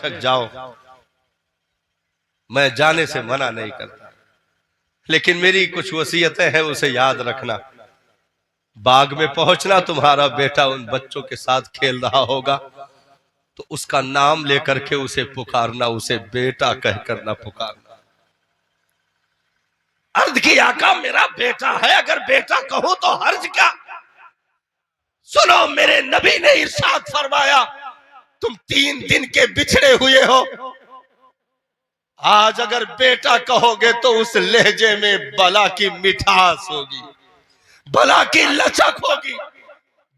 बेशक जाओ, मैं जाने से मना नहीं करता, लेकिन मेरी कुछ वसीयतें हैं, उसे याद रखना। बाग में पहुंचना, तुम्हारा बेटा उन बच्चों के साथ खेल रहा होगा, तो उसका नाम लेकर के उसे पुकारना, उसे बेटा कहकर ना पुकारना। अर्ज की आका मेरा बेटा है, अगर बेटा कहूं तो हर्ज क्या? सुनो, मेरे नबी ने इरशाद फरमाया, तुम 3 दिन के बिछड़े हुए हो, आज अगर बेटा कहोगे तो उस लहजे में बला की मिठास होगी, बला की लचक होगी।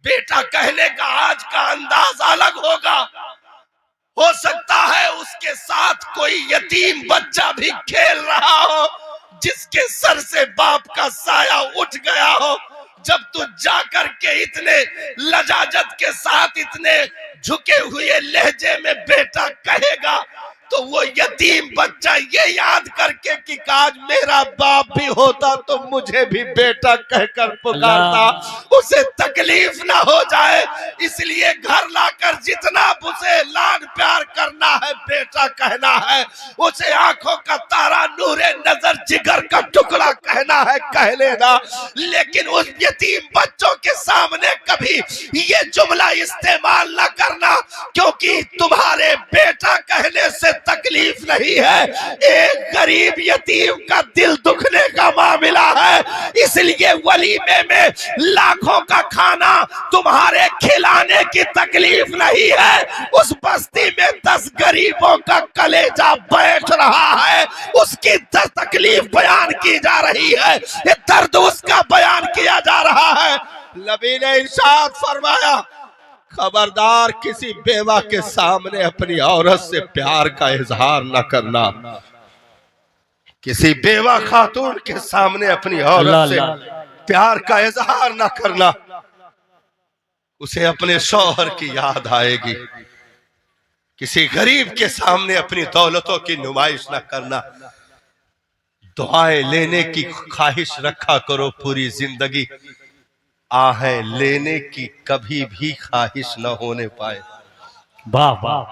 बेटा कहने का आज का अंदाज अलग होगा। हो सकता है उसके साथ कोई यतीम बच्चा भी खेल रहा हो, जिसके सर से बाप का साया उठ गया हो। जब तू जाकर के इतने लजाजत के साथ, इतने झुके हुए लहजे में बेटा कहेगा, तो वो यतीम बच्चा ये याद करके कि काश मेरा बाप भी होता तो मुझे भी बेटा कहकर पुकारता, उसे तकलीफ ना हो जाए। इसलिए घर लाकर जितना उसे लाड प्यार करना है, बेटा कहना है, उसे आंखों का तारा, नूरे नजर, जिगर का टुकड़ा कहना है, कह लेना। लेकिन उस यतीम बच्चों के सामने कभी ये जुमला इस्तेमाल ना करना, क्योंकि तुम्हारे बेटा कहने से तकलीफ नहीं है, एक गरीब यतीम का दिल दुखने का मामला है। इसलिए वलीमे में लाखों का खाना तुम्हारे खिलाने की तकलीफ नहीं है, उस बस्ती में 10 गरीबों का कलेजा बैठ रहा है, उसकी तकलीफ बयान की जा रही है, ये दर्द उसका बयान किया जा रहा है। नबी ने इरशाद फरमाया, खबरदार किसी बेवा के सामने अपनी औरत से प्यार का इजहार न करना, किसी बेवा खातून के सामने अपनी औरत से प्यार का इजहार न करना, उसे अपने शौहर की याद आएगी। किसी गरीब के सामने अपनी दौलतों की नुमाइश न करना। दुआएं लेने की ख्वाहिश रखा करो पूरी जिंदगी, आहें लेने की कभी भी ख्वाहिश न होने पाए। वाह वाह।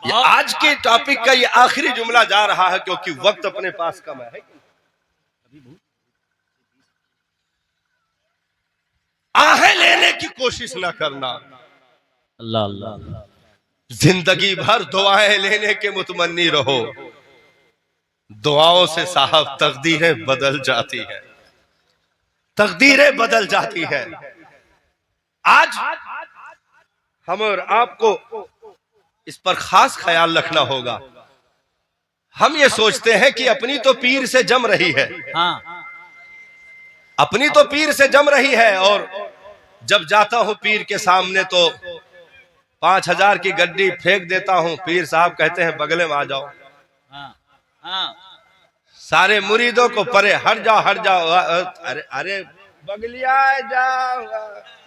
ये आज के टॉपिक का ये आखिरी जुमला जा रहा है, क्योंकि वक्त अपने पास कम है। आहें लेने की कोशिश न करना, अल्लाह अल्लाह। जिंदगी भर दुआएं लेने के मुतमन्नी रहो। दुआओं से साहब तकदीरें बदल जाती है, तकदीरें बदल जाती है। आज हम और आपको इस पर खास ख्याल रखना होगा। हम ये सोचते हैं कि अपनी तो पीर से जम रही है, हाँ, अपनी तो पीर से जम रही है, और जब जाता हूं पीर के सामने तो 5000 की गड्डी फेंक देता हूं। पीर साहब कहते हैं बगले में आ जाओ। हाँ, हाँ। सारे मुरीदों को परे हट जाओ, हट जाओ। अरे अरे बगलिया जाओ,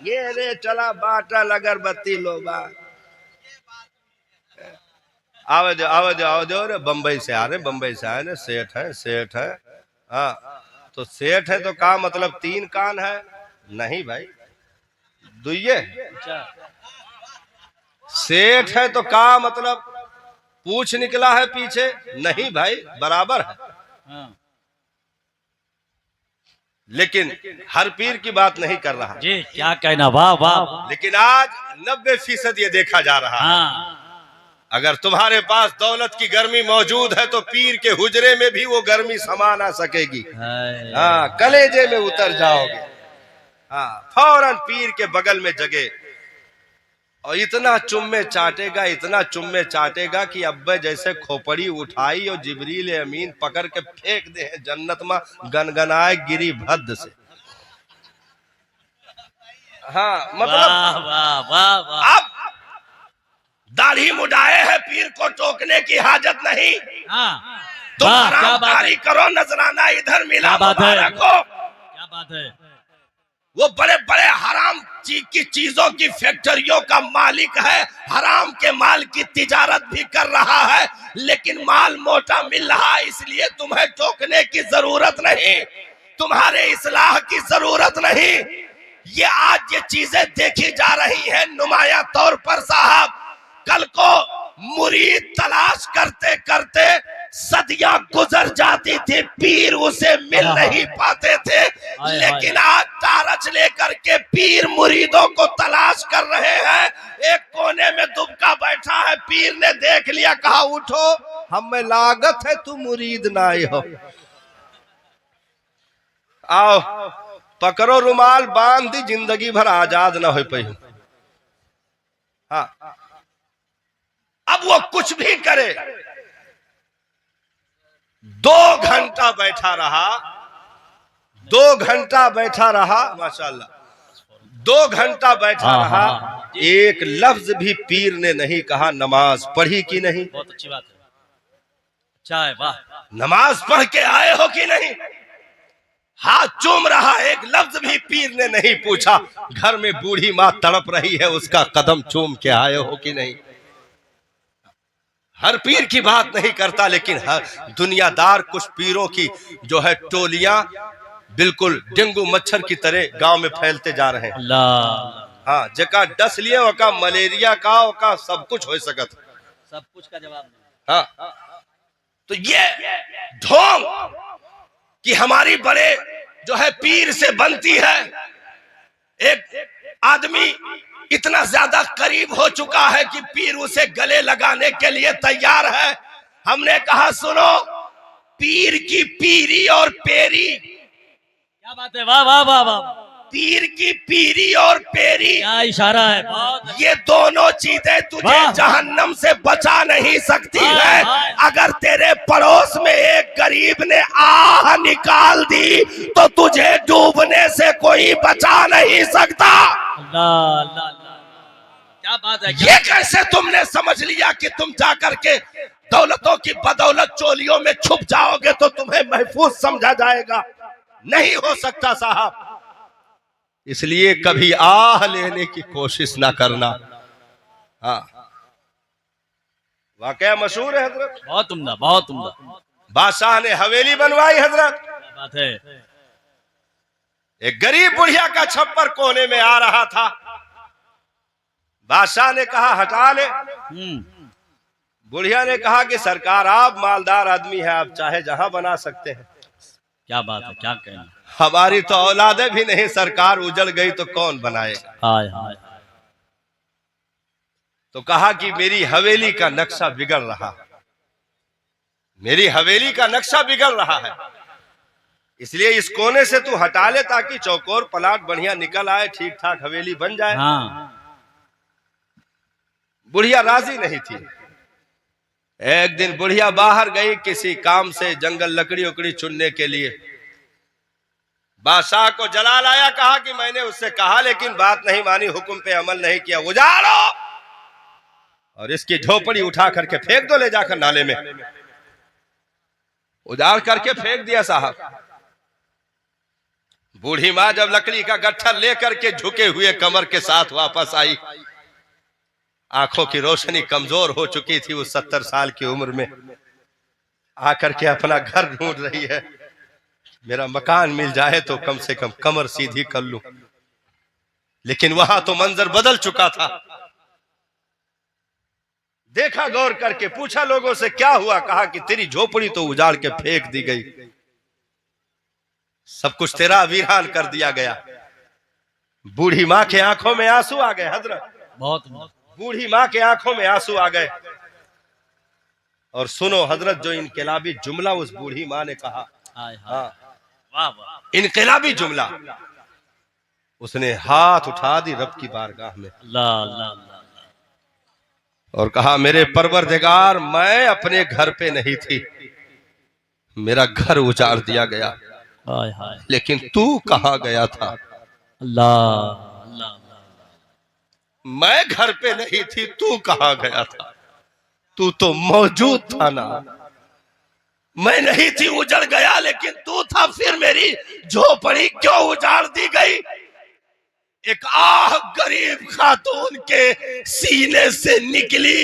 ये रे चला बाटल अगरबत्ती लोबा, आओ दो आओ दो आओ दो। अरे बम्बई से आ रहे, बम्बई से आए ना, सेठ है, सेठ है। हाँ, तो सेठ है तो का मतलब 3 कान है? नहीं भाई, दुइये। सेठ है तो का मतलब पूछ निकला है पीछे? नहीं भाई, बराबर है। हाँ। लेकिन हर पीर की बात नहीं कर रहा जी, क्या कहना, वाह वाह। लेकिन आज 90% ये देखा जा रहा है। हाँ। अगर तुम्हारे पास दौलत की गर्मी मौजूद है तो पीर के हुजरे में भी वो गर्मी समा ना सकेगी। हाँ, कलेजे में उतर जाओगे। हाँ, फौरन पीर के बगल में जगे, और इतना चुम्मे चाटेगा, इतना चुम्मे चाटेगा कि अब्बे जैसे खोपड़ी उठाई और जिब्रील अमीन पकड़ के फेंक दे जन्नत में, गनगनाए गिरी भद्द से। हाँ, मतलब वाह वाह वाह वाह। अब दाढ़ी मुड़ाए है, पीर को टोकने की हाजत नहीं। हाँ, तुम वाह, क्या बात हरामकारी है, करो, नजराना इधर मिला, क्या बात है, मुबारक हो। क्या बात है। वो बड़े बड़े हराम की चीजों की फैक्ट्रियों का मालिक है, हराम के माल की तिजारत भी कर रहा है, लेकिन माल मोटा मिल रहा है, इसलिए तुम्हें टोकने की जरूरत नहीं, तुम्हारे इस्लाह की जरूरत नहीं। ये आज ये चीजें देखी जा रही है नुमाया तौर पर साहब। कल को मुरीद तलाश करते करते सदियां गुजर जाती थी, पीर उसे मिल नहीं पाते थे। लेकिन आज टारच लेकर के पीर मुरीदों को तलाश कर रहे हैं। एक कोने में दुबका बैठा है, पीर ने देख लिया, कहा उठो, हमें लागत है तू मुरीद ना आए हो, आओ पकड़ो रुमाल, बांध दी, जिंदगी भर आजाद ना हो पाई। हाँ, अब वो कुछ भी करे। 2 घंटा बैठा रहा, 2 घंटा बैठा रहा, माशाल्लाह 2 घंटा बैठा रहा, एक लफ्ज भी पीर ने नहीं कहा नमाज पढ़ी कि नहीं। बहुत अच्छी बात है, अच्छा है, वाह। नमाज पढ़ के आए हो कि नहीं, हाथ चूम रहा, एक लफ्ज भी पीर ने नहीं पूछा। घर में बूढ़ी माँ तड़प रही है, उसका कदम चूम के आए हो कि नहीं। हर पीर की बात नहीं करता, लेकिन हर दुनियादार कुछ पीरों की जो है टोलियां बिल्कुल डेंगू मच्छर की तरह गांव में फैलते जा रहे हैं। अल्लाह, हाँ, जका डस लिए वका मलेरिया का सब कुछ हो सकत, सब कुछ का जवाब नहीं। हाँ, तो ये ढोंग कि हमारी बड़े जो है पीर से बनती है। एक आदमी इतना ज्यादा करीब हो चुका है कि पीर उसे गले लगाने के लिए तैयार है। हमने कहा सुनो, पीर की पीरी और पेरी, क्या बात है, वाह वाह वाह वाह। पीर की पीरी और पेरी, क्या इशारा है, बहुत। ये दोनों चीजें तुझे जहन्नम से बचा नहीं सकती है। अगर तेरे पड़ोस में एक गरीब ने आह निकाल दी तो तुझे डूबने से कोई बचा नहीं सकता। अल्लाह अल्लाह अल्लाह, क्या बात है। ये कैसे तुमने समझ लिया कि तुम जाकर के दौलतों की बदौलत चोलियों में छुप जाओगे तो तुम्हें महफूज समझा जाएगा? नहीं हो सकता साहब। इसलिए कभी आह लेने की कोशिश ना करना। हाँ, वाकया मशहूर है हजरत, बहुत उम्दा, बहुत उम्दा। बादशाह ने हवेली बनवाई हजरत। क्या बात है। एक गरीब बुढ़िया का छप्पर कोने में आ रहा था। बादशाह ने कहा हटा ले। बुढ़िया ने कहा कि सरकार आप मालदार आदमी है, आप चाहे जहां बना सकते हैं। क्या बात है, क्या कहना। हमारी तो औलादे भी नहीं सरकार, उजड़ गई तो कौन बनाएगा। हाय हाय। तो कहा कि मेरी हवेली का नक्शा बिगड़ रहा, मेरी हवेली का नक्शा बिगड़ रहा है, इसलिए इस कोने से तू हटा ले ताकि चौकोर प्लाट बढ़िया निकल आए, ठीक ठाक हवेली बन जाए। हाँ। बुढ़िया राजी नहीं थी। एक दिन बुढ़िया बाहर गई किसी काम से, जंगल लकड़ी उकड़ी चुनने के लिए। बादशाह को जलाल आया, कहा कि मैंने उससे कहा लेकिन बात नहीं मानी, हुक्म पे अमल नहीं किया, उजाड़ो और इसकी झोपड़ी उठा करके फेंक दो, ले जाकर नाले में। उजाड़ करके फेंक दिया साहब। बूढ़ी माँ जब लकड़ी का गट्ठर लेकर के झुके हुए कमर के साथ वापस आई, आंखों की रोशनी कमजोर हो चुकी थी उस 70 साल की उम्र में। आकर के अपना घर ढूंढ रही है, मेरा मकान मिल जाए तो कम से कम कमर सीधी कर लूं। लेकिन वहां तो मंजर बदल चुका था। देखा गौर करके, पूछा लोगों से क्या हुआ, कहा कि तेरी झोपड़ी तो उजाड़ के फेंक दी गई, सब कुछ तेरा वीरान कर दिया गया। बूढ़ी माँ के आंखों में आंसू आ गए हजरत, बहुत। बूढ़ी माँ के आंखों में आंसू आ गए। और सुनो हजरत, जो इनकलाबी जुमला उस बूढ़ी माँ ने कहा, हाँ वाह वाह, इनकलाबी जुमला, उसने हाथ उठा दी रब की बारगाह में। अल्लाह अल्लाह अल्लाह, और कहा मेरे परवरदिगार, मैं अपने घर पे नहीं थी, मेरा घर उजाड़ दिया गया, हाय हाय, लेकिन तू कहाँ गया था? अल्लाह अल्लाह, मैं घर पे नहीं थी, तू कहाँ गया था? तू तो मौजूद था ना। मैं नहीं थी, उजड़ गया, लेकिन तू था, फिर मेरी झोपड़ी क्यों उजाड़ दी गई? एक आह गरीब खातून के सीने से निकली।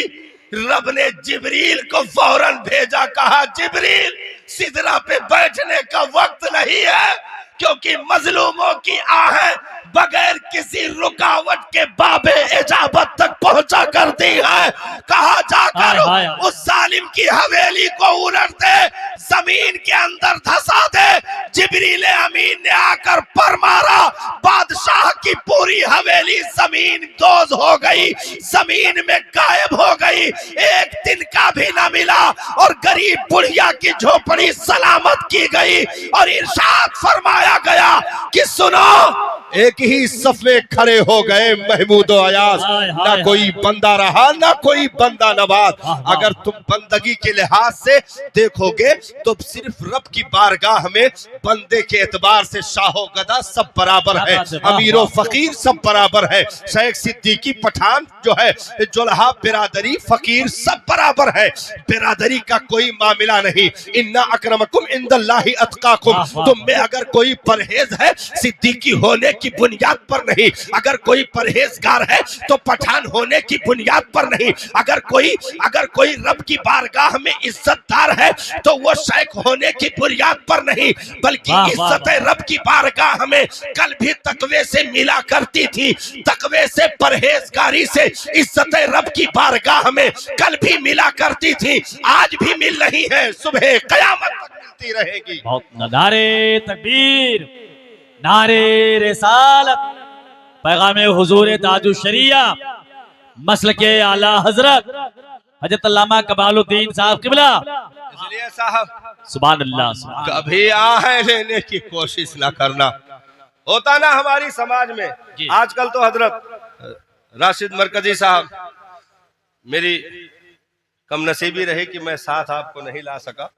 रब ने जिब्रील को फौरन भेजा, कहा जिब्रील सिदरा पे बैठने का वक्त नहीं है, क्योंकि मजलूमों की आहें बगैर किसी रुकावट के बाबे इजाबत तक पहुंचा कर दी है। कहा जाकर उस जालिम की हवेली को उलट दे, जमीन के अंदर धंसा दे। जिब्रील अमीन ने आकर पर मारा, बादशाह की पूरी हवेली जमीन दोज हो गई, जमीन में गायब हो गई, एक दिन का भी ना मिला और गरीब बुढ़िया की झोपड़ी सलामत की गई। और इरशाद फरमाया गया कि सुनो, एक ही सफ में खड़े हो गए महमूद अयाज, ना कोई बंदा रहा ना कोई बंदा नवाज। अगर तुम बंदगी के लिहाज से देखोगे तो सिर्फ रब की बारगाह में बंदे के एतबार से शाहो गदा सब बराबर है, अमीर फकीर सब बराबर है, शेख सिद्दीकी पठान जो है, जुल्हा बिरादरी फकीर सब बराबर है, बिरादरी का कोई मामला नहीं। इन्ना अक्रमकुम इंदल्लाहि अत्काकुम, तुम में अगर कोई परहेज है सिद्दीकी होने की बुनियाद पर नहीं, अगर कोई परहेजगार है तो पठान होने की बुनियाद पर नहीं, अगर कोई रब की बारगाह में इज्जतदार है तो वो शेख होने की बुनियाद पर नहीं, बल्कि इज्जत रब की बारगाह में कल भी तकवे से मिला करती थी, तकवे से परहेजगारी से इज्जत रब की बारगाह में कल भी मिला करती थी, आज भी मिल रही है, सुबह क़यामत तक मिलती रहेगी। नारे तकबीर, नारे रिसालत, पैगाम हुजूर ताजुश शरिया, मसलके आला हजरत हजरत अल्लामा कमालुद्दीन साहब किबला। इसलिए साहब सुभान अल्लाह, कभी आहे लेने की कोशिश ना करना। होता ना हमारी समाज में आजकल तो हजरत राशिद मरकजी साहब, मेरी कम नसीबी रही कि मैं साथ आपको नहीं ला सका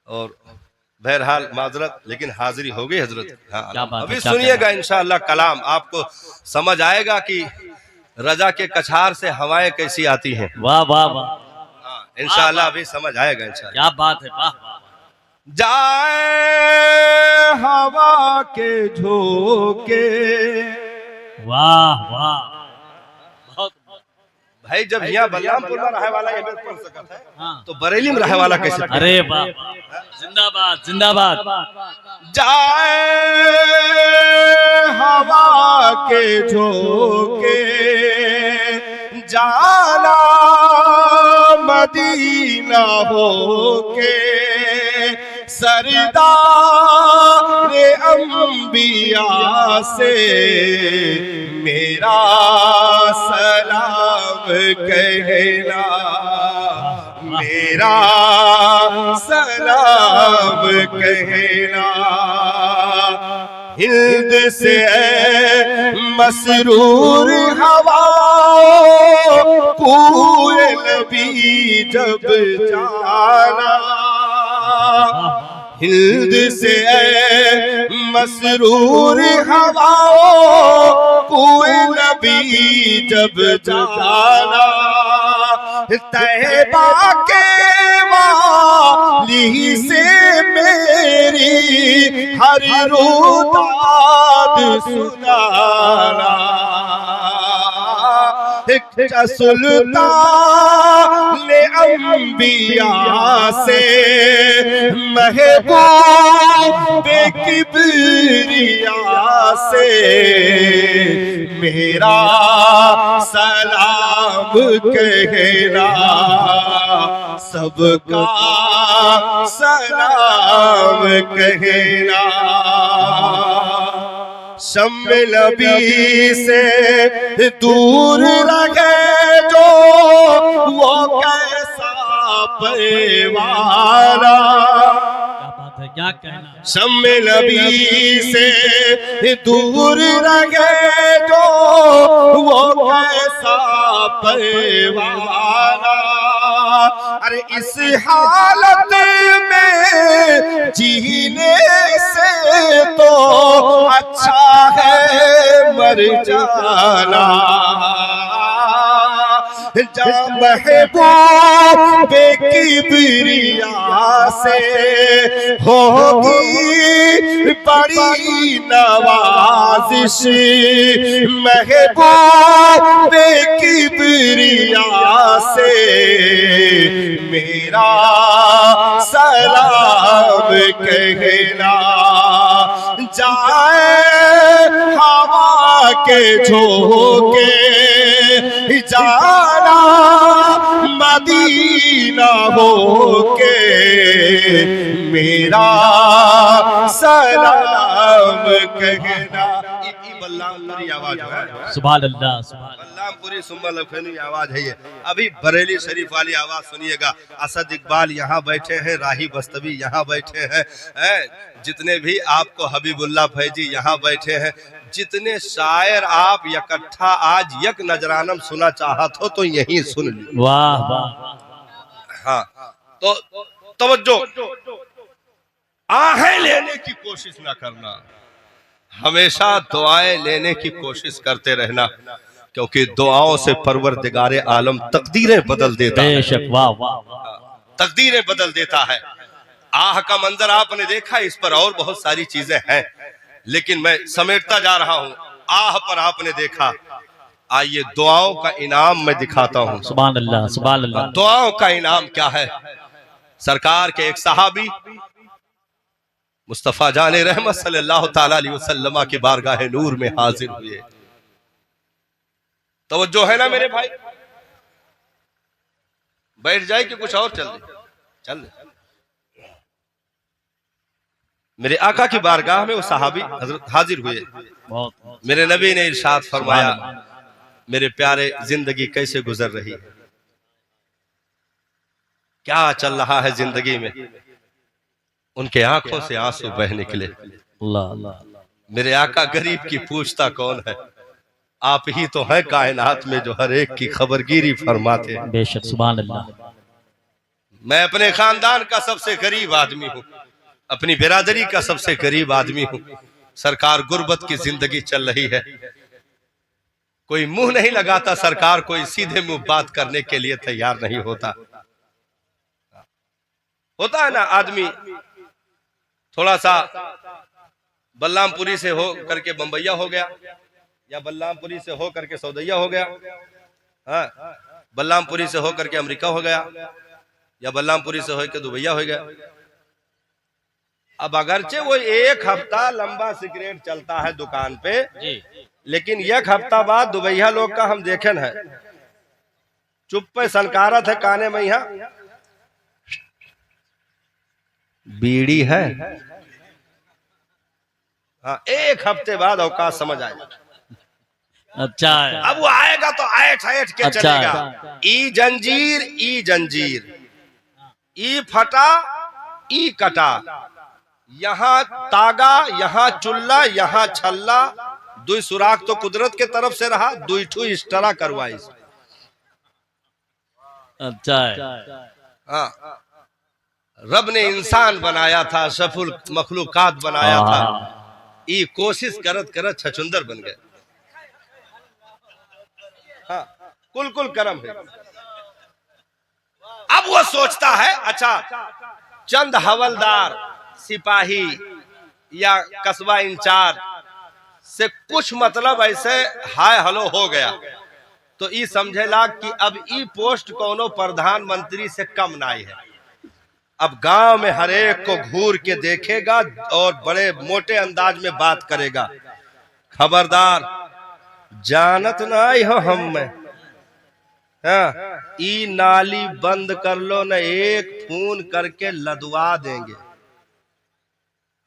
और बहरहाल माजरत, लेकिन हाजिरी हो गई हजरत। हाँ, अभी सुनिएगा इंशाअल्लाह कलाम, आपको समझ आएगा कि रजा के कछार से हवाएं कैसी आती हैं। वाह वाह वाह, इंशाअल्लाह अभी समझ आएगा इंशाअल्लाह। क्या बात है, वाह वाह। जाए हवा के झोंके, वाह वाह, बहुत भाई जब यहाँ बलरामपुर में रहे वाला ये पढ़ सकता है, हाँ, तो बरेली में रहे वाला कैसे? अरे वाह, जिंदाबाद जिंदाबाद। जाए हवा के झोंके, जाना मदीना होके, सरदार अंबिया से मेरा सलाम कहना, मेरा सलाम कहना। हिंद से मसरूर हवा कोयल भी जब जाना, हिंद से मसरूर हवा कोयल भी जब जाना, तैबा के वाली से मेरी हर रोदाद सुनाना, सुल्तान अंबिया से महबूब किबरिया से मेरा सलाम कहना, सबका सलाम कहना। शम्मे लबी से दूर रहे जो वो कैसा परिवारा, क्या कहना। शम्मे लबी से दूर रहे जो वो कैसा परिवारा, अरे इस हालत में जीने से तो अच्छा है मर जाना, जा महबूब किबरिया से होगी बड़ी नवाजिश, महबूब किबरिया से मेरा सलाम कहना, जाए हवा के झोंके जाना मदीना होके मेरा सलाम कहना। बल्लामपुरी आवाज है, सुभान अल्लाह, सुभान बल्लामपुरी सुम्मा लखनवी आवाज है ये। अभी बरेली शरीफ वाली आवाज सुनिएगा। असद इकबाल यहाँ बैठे हैं, राही बस्तवी यहाँ बैठे हैं, जितने भी आपको हबीबुल्लाह फैजी यहाँ बैठे हैं, जितने शायर आप इकट्ठा आज यक नजरानम सुना चाहत हो तो यही सुन ली। वाह वाह। हाँ, तो तवज्जो, आहें लेने की कोशिश ना करना, हमेशा दुआएं लेने की कोशिश करते रहना, क्योंकि दुआओं से परवरदिगारे आलम तकदीरें बदल देता है। बेशक, वाह वाह, तकदीरें बदल देता है। आह का मंजर आपने देखा, इस पर और बहुत सारी चीजें हैं, लेकिन मैं समेटता जा रहा हूं। आह पर आपने देखा, आइए दुआओं का इनाम मैं दिखाता हूं। सुभान अल्लाह, सुभान अल्लाह। दुआओं का इनाम क्या है? सरकार के एक सहाबी मुस्तफा जाने रहमत सल्लल्लाहु ताला अलैहि वसल्लम की बारगाह नूर में हाजिर हुए। तवज्जो है ना मेरे भाई? बैठ जाए कि कुछ और चल दे। मेरे आका की बारगाह में वो सहाबी हजरत हाजिर हुए। मेरे नबी ने इरशाद फरमाया, मेरे प्यारे, जिंदगी कैसे गुजर रही है, क्या चल रहा है जिंदगी में? उनके आंखों से आंसू बह निकले। मेरे आका गरीब की पूछता कौन है? आप ही तो हैं कायनात में जो हर एक की खबरगिरी फरमाते हैं। बेशक, सुभान अल्लाह। मैं अपने खानदान का सबसे गरीब आदमी हूँ, अपनी बिरादरी का सबसे गरीब आदमी हूँ। सरकार, गुर्बत की जिंदगी चल रही है, कोई मुंह नहीं लगाता सरकार, कोई सीधे मुंह बात करने के लिए तैयार नहीं होता है ना। आदमी थोड़ा सा बल्लामपुरी से हो करके बम्बैया हो गया, या बल्लामपुरी से हो करके सौदैया हो गया, हाँ, बल्लामपुरी से हो करके अमेरिका हो गया, या बल्लामपुरी से हो के दुबैया हो गया। अब अगरचे वो एक हफ्ता लंबा सिगरेट चलता है दुकान पे, लेकिन एक हफ्ता बाद दुबैया लोग का हम देखे है, चुप पे सनकारत है काने में, यहाँ बीड़ी है। हाँ, एक हफ्ते बाद औकात समझ आएगा। अच्छा है। अब वो आएगा तो ऐठ के अच्छा चलेगा। है। ई जंजीर, ई फटा, ई कटा, यहाँ तागा, यहाँ चुल्ला, यहाँ छल्ला, दुई सुराख तो कुदरत के तरफ से रहा, दुई ठू इस्टरा करवाई। अच्छा है। हाँ, रब ने इंसान बनाया था, सफुल मखलूकात बनाया था, ये कोशिश करत करत छछुंदर बन गए। हाँ, कुल करम है। अब वो सोचता है, अच्छा चंद हवलदार, सिपाही या कस्बा इंचार्ज से कुछ मतलब ऐसे हाय हलो हो गया, तो ये समझेला कि अब ई पोस्ट कोनो प्रधानमंत्री से कम नहीं है। अब गांव में हर एक को घूर के देखेगा और बड़े मोटे अंदाज में बात करेगा। खबरदार, जानत नहीं हो हम में, हाँ, ई नाली बंद कर लो न, एक फोन करके लदवा देंगे।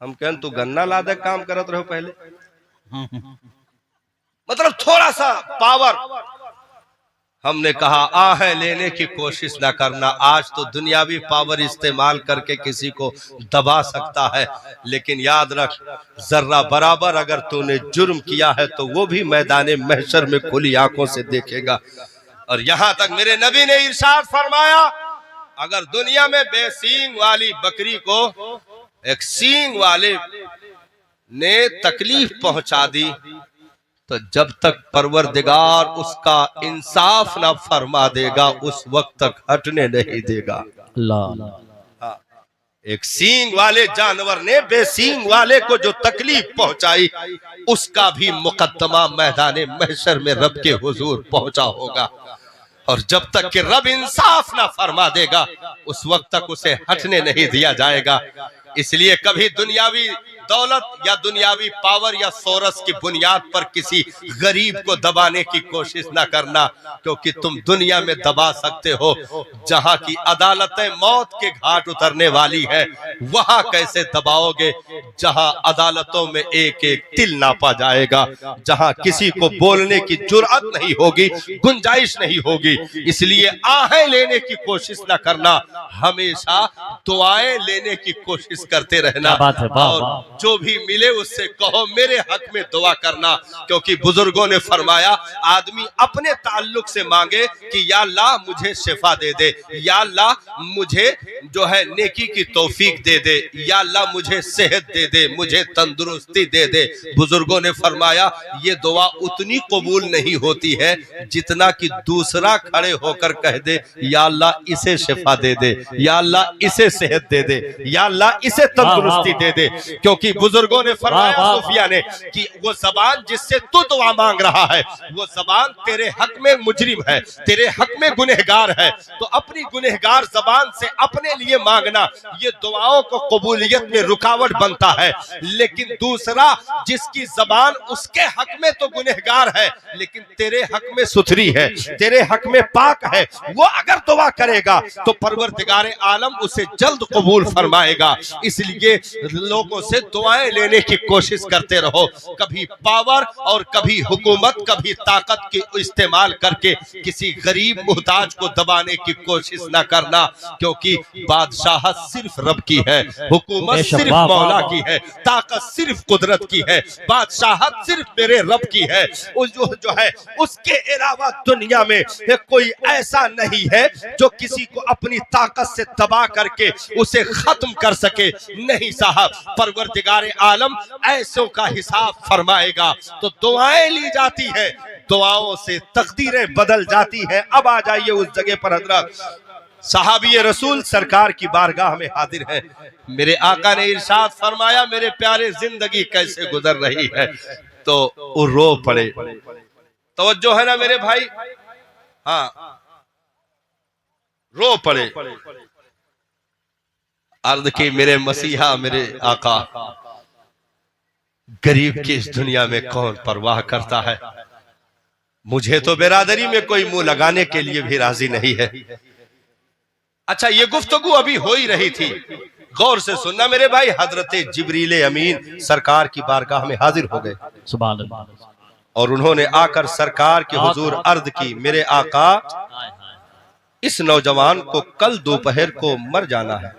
हम कहें तू गन्ना लादे काम करत रहो पहले। मतलब थोड़ा सा पावर। हमने कहा आहें लेने की कोशिश ना करना। आज तो दुनियावी पावर इस्तेमाल करके किसी को दबा सकता है, लेकिन याद रख, जर्रा बराबर अगर तूने जुर्म किया है तो वो भी मैदाने महशर में खुली आंखों से देखेगा। और यहां तक मेरे नबी ने इरशाद फरमाया, अगर दुनिया में बेसींग वाली बकरी को एक सींग वाले ने तकलीफ पहुंचा दी, तो जब तक परवरदिगार उसका इंसाफ ना फरमा देगा उस वक्त तक हटने नहीं देगा। अल्लाह। एक सींग वाले जानवर ने बेसींग वाले को जो तकलीफ पहुंचाई, उसका भी मुकद्दमा मैदाने महशर में रब के हुजूर पहुंचा होगा। और जब तक कि रब इंसाफ ना फरमा देगा उस वक्त तक उसे हटने नहीं दिया जाएगा। इसलिए कभी दुनियावी दौलत या दुनियावी पावर या सोरस की बुनियाद पर किसी गरीब को दबाने की कोशिश ना करना, क्योंकि तुम दुनिया में दबा सकते हो, जहां की अदालतें मौत के घाट उतरने वाली है वहां कैसे दबाओगे जहां अदालतों में एक एक तिल नापा जाएगा, जहां किसी को बोलने की जुर्अत नहीं होगी, गुंजाइश नहीं होगी। इसलिए आहें लेने की कोशिश ना करना, हमेशा दुआएं लेने की कोशिश करते रहना। और जो भी मिले उससे कहो मेरे हक में दुआ करना, क्योंकि बुजुर्गों ने फरमाया आदमी अपने ताल्लुक से मांगे कि या अल्लाह मुझे शिफा दे दे, या अल्लाह मुझे जो है नेकी की तौफीक दे दे, या अल्लाह मुझे सेहत दे दे, मुझे तंदुरुस्ती दे दे। बुजुर्गों ने फरमाया ये दुआ उतनी कबूल नहीं होती है जितना कि दूसरा खड़े होकर कह दे या अल्लाह इसे शिफा दे दे, या अल्लाह इसे सेहत दे दे, या अल्लाह इसे तंदुरुस्ती दे दे। क्योंकि बुजुर्गों ने फरमाया सूफिया ने कि वो जबान जिससे तू दुआ मांग रहा है वो जबान तेरे हक में मुजरिम है, तेरे हक में गुनहगार है, तो अपनी गुनहगार जबान से अपने लिए मांगना ये दुआओं को कबूलियत में रुकावट बनता है। लेकिन दूसरा जिसकी जबान उसके हक में तो गुनहगार है लेकिन तेरे हक में सुथरी है, तेरे हक में पाक है, वो अगर दुआ करेगा तो परवरदिगार आलम उसे जल्द कबूल फरमाएगा। इसलिए लोगों से दुआएं लेने की कोशिश करते रहो, कभी पावर और कभी हुकूमत, कभी ताकत के इस्तेमाल करके किसी गरीब मुहताज को दबाने की कोशिश ना करना, क्योंकि बादशाहत सिर्फ रब की है, हुकूमत सिर्फ मौला की है, ताकत सिर्फ कुदरत की है, बादशाहत सिर्फ मेरे रब की है। जो है उसके अलावा दुनिया में कोई ऐसा नहीं है जो किसी को अपनी ताकत से दबा करके उसे खत्म कर सके। नहीं साहब, परवरदिगार आलम ऐसों का हिसाब फरमाएगा। तो दुआएं ली जाती है, दुआओं से तकदीरें बदल जाती है। अब आ जाइए उस जगह पर हजरत सहाबी रसूल सरकार की बारगाह में हाजिर है। मेरे आका ने इरशाद फरमाया मेरे प्यारे जिंदगी कैसे गुजर रही है, तो वो रो पड़े। तवज्जो है ना मेरे भाई, हाँ रो पड़े। अर्ज की मेरे मसीहा मेरे आका, गरीब की इस दुनिया में कौन परवाह करता है, मुझे तो बिरादरी में कोई मुंह लगाने के लिए भी राजी नहीं है। अच्छा ये गुफ्तगू अभी हो ही रही थी, गौर से सुनना मेरे भाई। हजरत जिब्रील अमीन सरकार की बारगाह में हाजिर हो गए, सुभान अल्लाह, और उन्होंने आकर सरकार के हुजूर अर्ज की मेरे आका इस नौजवान को कल दोपहर को मर जाना है,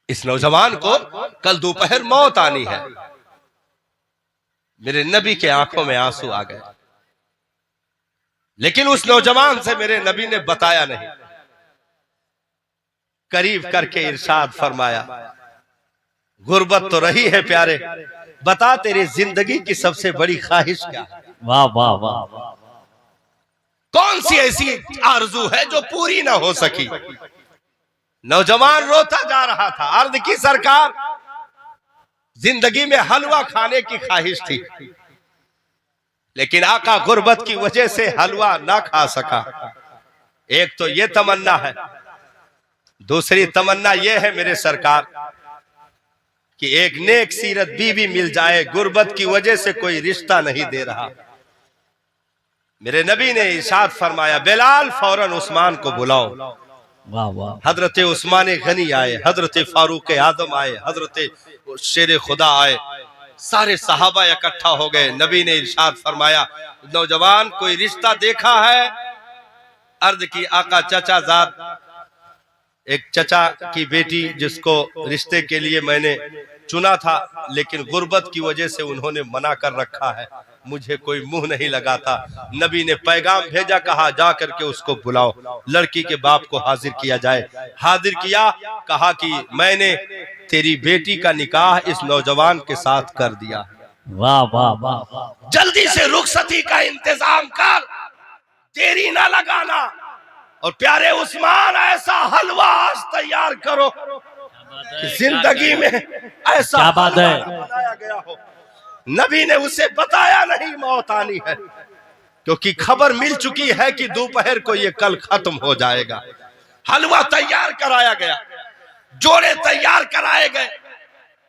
इस नौजवान को कल दोपहर मौत आनी है। मेरे नबी के आंखों में आंसू आ गए, लेकिन उस नौजवान से मेरे नबी ने बताया नहीं। करीब करके इरशाद फरमाया गुर्बत तो रही है प्यारे, बता तेरी जिंदगी की सबसे बड़ी ख्वाहिश क्या है। वाह वाह वाह, कौन सी ऐसी आरजू है जो पूरी ना हो सकी। नौजवान रोता जा रहा था, अर्ज की सरकार जिंदगी में हलवा खाने की ख्वाहिश थी, लेकिन आका गुर्बत की वजह से हलवा ना खा सका। एक तो ये तमन्ना है, दूसरी तमन्ना ये है मेरे सरकार कि एक नेक सीरत बीवी मिल जाए, गुर्बत की वजह से कोई रिश्ता नहीं दे रहा। मेरे नबी ने इरशाद फरमाया बिलाल फौरन उस्मान को बुलाओ। वाह वाह, हजरत उस्मान गनी आए, हजरत फारूक आजम आए, हजरत शेर खुदा आए, सारे सहाबा इकट्ठा हो गए। नबी ने इरशाद फरमाया नौजवान कोई रिश्ता देखा है। अर्ज की आका चचा जाद, एक चचा की बेटी जिसको रिश्ते के लिए मैंने चुना था, लेकिन गुर्बत की वजह से उन्होंने मना कर रखा है, मुझे कोई मुंह नहीं लगाता। नबी ने पैगाम भेजा, कहा जा करके उसको बुलाओ, लड़की के बाप को हाजिर किया जाए। हाजिर किया, कहा कि मैंने तेरी बेटी का निकाह इस नौजवान के साथ कर दिया। वाह वाह वाह, जल्दी से रुखसती का इंतजाम कर, देरी ना लगाना, और प्यारे उस्मान ऐसा हलवा आज तैयार करो कि जिंदगी में ऐसा क्या बात है बनाया गया हो। नबी ने उसे बताया नहीं मौत आनी है, क्योंकि खबर मिल चुकी है कि दोपहर को ये कल खत्म हो जाएगा। हलवा तैयार कराया गया, जोड़े तैयार कराए गए।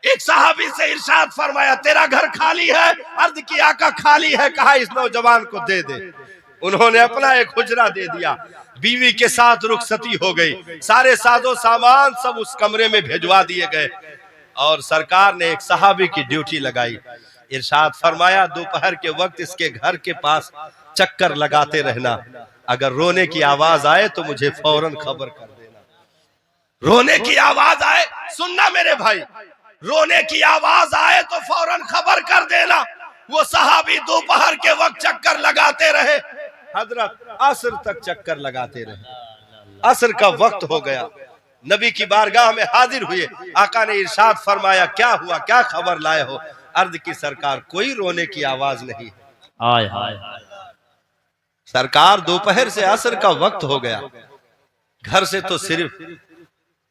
एक सहाबी से इरशाद फरमाया, तेरा घर खाली है? अर्ज किया का खाली है। कहा इस नौजवान को दे दे। उन्होंने अपना एक हुजरा दे दिया। बीवी के साथ रुखसती हो गई। सारे साजो सामान सब उस कमरे में भिजवा दिए गए और सरकार ने एक सहाबी की ड्यूटी लगाई। इरशाद फरमाया, दोपहर के वक्त इसके घर के पास चक्कर लगाते रहना। अगर रोने की आवाज आए तो मुझे फौरन खबर कर देना। रोने की आवाज आए, सुनना मेरे भाई, रोने की आवाज आए तो फौरन खबर कर देना। वो सहाबी दोपहर के वक्त चक्कर लगाते रहे। हजरत असर तक चक्कर लगाते रहे। असर का वक्त हो गया। नबी की बारगाह में हाजिर हुए। आका ने इरशाद फरमाया, क्या हुआ, क्या खबर लाए हो? अर्ज की सरकार, कोई रोने की आवाज नहीं। हाय हाय सरकार, दोपहर से असर का वक्त हो गया। घर से तो सिर्फ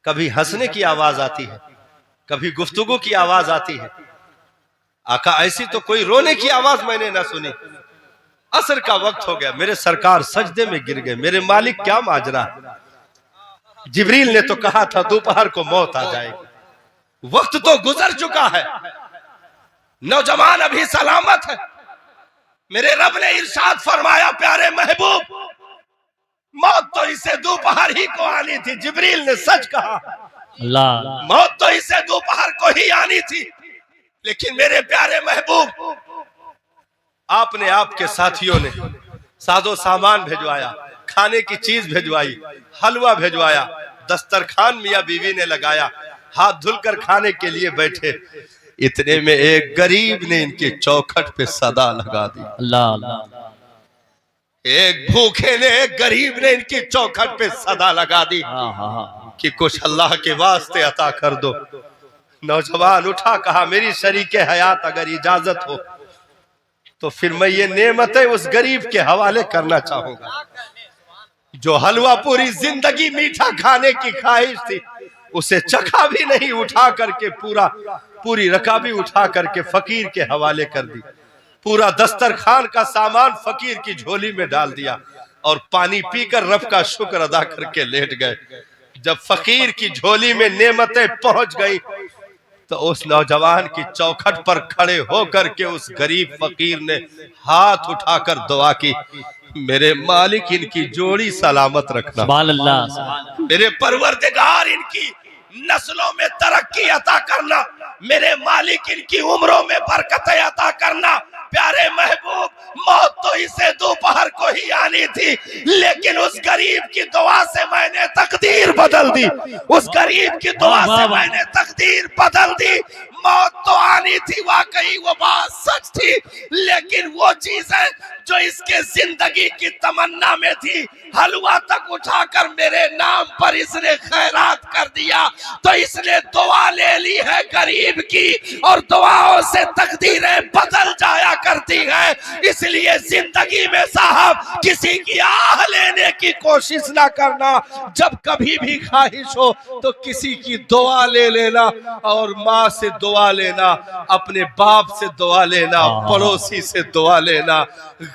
कभी हंसने की आवाज आती है, कभी गुफ्तगू की आवाज आती है। आका, ऐसी तो कोई रोने की आवाज मैंने ना सुनी। असर का वक्त हो गया। मेरे सरकार सजदे में गिर गए। मेरे मालिक, क्या माजरा? जिब्रील ने तो कहा था दोपहर को मौत आ जाएगी। वक्त तो गुजर चुका है, नौजवान अभी सलामत है। मेरे रब ने इरशाद फरमाया, प्यारे महबूब, मौत तो इसे दोपहर ही को आनी थी। जिब्रील ने सच कहा, अल्लाह। मौत तो इसे दोपहर को ही आनी थी। लेकिन मेरे प्यारे महबूब, आपने, आपके साथियों ने साजो सामान भिजवाया, खाने की चीज भिजवाई, हलवा भिजवाया, दस्तरखान मियां बीवी ने लगाया, हाथ धुलकर खाने के लिए बैठे। इतने में एक गरीब ने इनकी चौखट पे सदा लगा दी। अल्लाह। एक भूखे ने, एक गरीब ने इनकी चौखट पे सदा लगा दी कि कुछ अल्लाह के वास्ते अता कर दो। नौजवान उठा, कहा, मेरी शरीके हयात अगर इजाजत हो तो फिर मैं ये नेमतें उस गरीब के हवाले करना चाहूंगा जो हलवा पूरी जिंदगी मीठा खाने की ख्वाहिश थी, उसे चखा भी नहीं, उठा करके पूरी रकाबी उठा करके फकीर के हवाले कर दी। पूरा दस्तरखान का सामान फकीर की झोली में डाल दिया और पानी पीकर रब का शुक्र अदा करके लेट गए। जब फकीर की झोली में नेमतें पहुंच गई तो उस नौजवान की चौखट पर खड़े होकर के उस गरीब फकीर ने हाथ उठाकर दुआ की, मेरे मालिक, इनकी जोड़ी सलामत रखना। सुभान अल्लाह। मेरे परवरदिगार, इनकी नस्लों में तरक्की अता करना। मेरे मालिक, इनकी उम्रों में बरकत अता करना। प्यारे महबूब, मौत तो इसे दोपहर को ही आनी थी, लेकिन उस गरीब की दुआ से मैंने तकदीर बदल दी। उस गरीब की दुआ से मैंने तकदीर बदल दी। मौत तो आनी थी, वाकई वो बात सच थी, लेकिन वो चीजें जो इसके जिंदगी की तमन्ना में थी, हलवा तक उठाकर मेरे नाम पर इसने खैरात कर दिया। तो इसने दुआ ले ली है गरीब की, और दुआओं से तकदीरें बदल जाया करती है। इसलिए जिंदगी में साहब किसी की आह लेने की कोशिश ना करना। जब कभी भी ख्वाहिश हो तो किसी की दुआ ले लेना, और माँ से दुआ लेना, अपने बाप से दुआ लेना, पड़ोसी से दुआ लेना,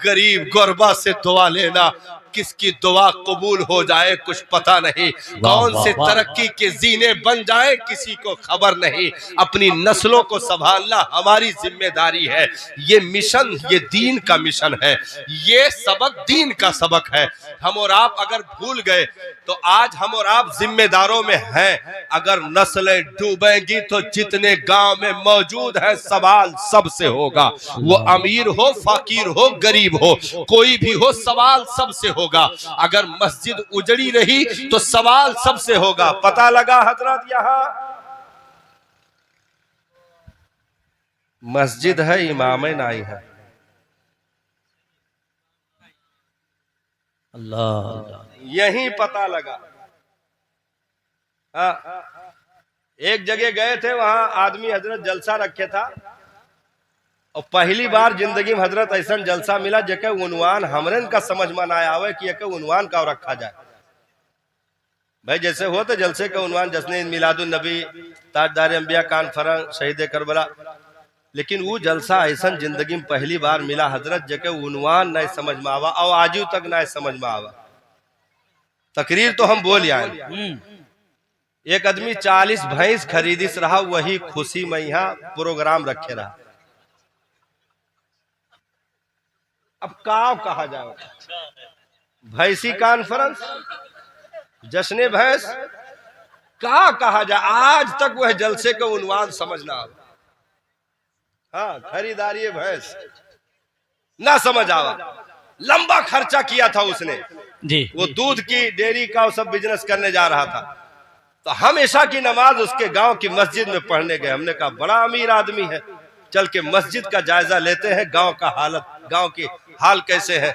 गरीब गुरबा से दुआ लेना। किसकी दुआ कबूल हो जाए कुछ पता नहीं, कौन से तरक्की के जीने बन जाए किसी को खबर नहीं। अपनी नस्लों को संभालना हमारी जिम्मेदारी है। ये मिशन, ये दीन का मिशन है, ये सबक दीन का सबक है। हम और आप अगर भूल गए तो आज हम और आप जिम्मेदारों में हैं। अगर नस्लें डूबेंगी तो जितने गांव में मौजूद है सवाल सबसे होगा। वो अमीर हो, फकीर हो, गरीब हो, कोई भी हो, सवाल सबसे होगा। अगर मस्जिद उजड़ी रही तो सवाल सबसे होगा। पता लगा हजरत, यहाँ मस्जिद है, इमामें नहीं है। अल्लाह। यही पता लगा। एक जगह गए थे, वहां आदमी हजरत जलसा रखे था, और पहली बार जिंदगी में हजरत ऐसा जलसा मिला जेके उन्वान हमरे का समझ में ना आवे कि एक उन्वान का रखा जाए। भाई जैसे हो तो जलसे का उन्वान जश्न मिलादुन नबी, ताजदार अंबिया, कॉन्फ्रेंस, शहीद करबला, लेकिन वो जलसा ऐसा जिंदगी में पहली बार मिला हजरत जेके उन्वान नहीं समझ में आवा, और आजू तक नहीं समझ में आवा। तकरीर तो हम बोल आए, एक आदमी 40 भैंस खरीदिस रहा, वही खुशी में यहाँ प्रोग्राम रखे रहा। अब का कहा जाए, भैंसी कॉन्फ्रेंस, जश्ने भैंस, का कहा जाए। आज तक वह जलसे का उन्वान समझना, हाँ खरीदारी भैंस ना समझ आवा। लंबा खर्चा किया था उसने जी, वो दूध की डेयरी का वो सब बिजनेस करने जा रहा था। तो हमेशा की नमाज उसके गांव की मस्जिद में पढ़ने गए। हमने कहा बड़ा अमीर आदमी है, चल के मस्जिद का जायजा लेते हैं, गांव का हालत, गांव की हाल कैसे है।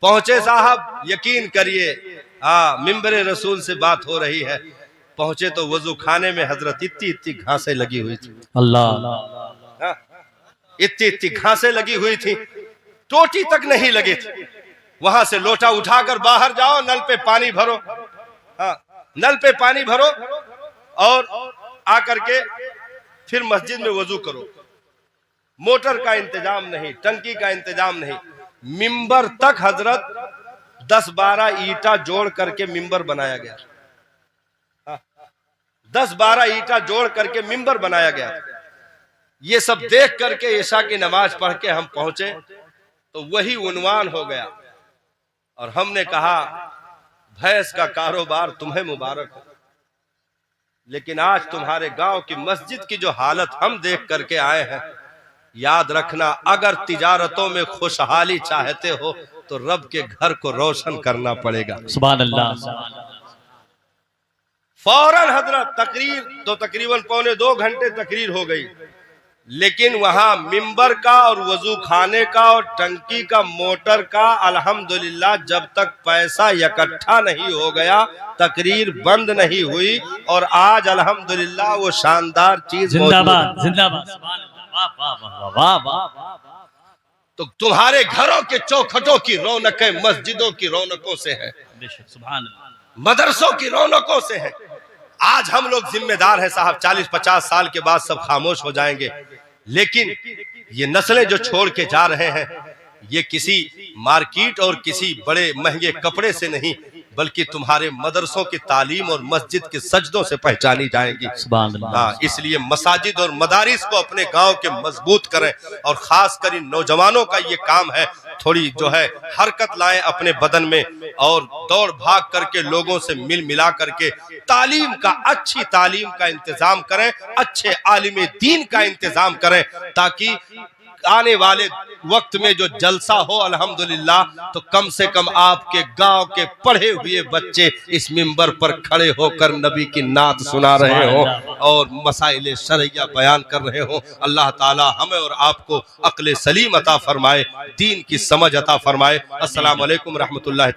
पहुंचे साहब, यकीन करिए, हाँ मिंबरे रसूल से बात हो रही है। पहुंचे तो वजू खाने में हजरत इतनी इतनी घासें लगी हुई थी, अल्लाह, इतनी इतनी घासें लगी हुई थी, टोटी तक नहीं लगी थी। वहां से लोटा उठाकर बाहर जाओ, नल पे पानी भरो, हाँ नल पे पानी भरो और आकर के फिर मस्जिद में वजू करो। मोटर का इंतजाम नहीं, टंकी का इंतजाम नहीं। मिंबर तक हजरत 10-12 ईंटा जोड़ करके मिंबर बनाया गया, 10-12 ईंटा जोड़ करके मिंबर बनाया गया। ये सब देख करके ईशा की नमाज पढ़ के हम पहुंचे तो वही उन्वान हो गया। और हमने कहा भैंस का कारोबार तुम्हें मुबारक हो, लेकिन आज तुम्हारे गांव की मस्जिद की जो हालत हम देख करके आए हैं, याद रखना अगर तिजारतों में खुशहाली चाहते हो तो रब के घर को रोशन करना पड़ेगा। सुभान अल्लाह। फौरन हजरत तकरीर तो तकरीबन 1.25 घंटे तकरीर हो गई, लेकिन वहां मिंबर का और वजू खाने का और टंकी का मोटर का अल्हम्दुलिल्लाह जब तक पैसा इकट्ठा नहीं हो गया तकरीर बंद नहीं हुई। और आज अल्हम्दुलिल्लाह वो शानदार चीज जिंदाबाद जिंदाबाद, सुभान अल्लाह, वाह वाह वाह वाह वाह। तो तुम्हारे घरों के चौखटों की रौनकें मस्जिदों की रौनकों से है, सुभान अल्लाह, मदरसों की रौनकों से है। आज हम लोग जिम्मेदार हैं साहब, 40-50 साल के बाद सब खामोश हो जाएंगे, लेकिन ये नस्लें जो छोड़ के जा रहे हैं ये किसी मार्केट और किसी बड़े महंगे कपड़े से नहीं, बल्कि तुम्हारे मदरसों की तालीम और मस्जिद के सजदों से पहचानी जाएंगी। हाँ, इसलिए मसाजिद और मदारिस को अपने गांव के मजबूत करें और खास कर इन नौजवानों का ये काम है, थोड़ी जो है हरकत लाएं अपने बदन में और दौड़ भाग करके लोगों से मिल मिला करके तालीम का, अच्छी तालीम का इंतजाम करें, अच्छे आलिम दीन का इंतजाम करें, ताकि आने वाले वक्त में जो जलसा हो अल्हम्दुलिल्लाह तो कम से कम आपके गांव के पढ़े हुए बच्चे इस मिंबर पर खड़े होकर नबी की नात सुना रहे हो और मसाइल शरइया बयान कर रहे हो। अल्लाह ताला हमें और आपको अक्ल सलीम अता फरमाए, दीन की समझ अता फरमाए। अस्सलाम वालेकुम रहमतुल्लाह।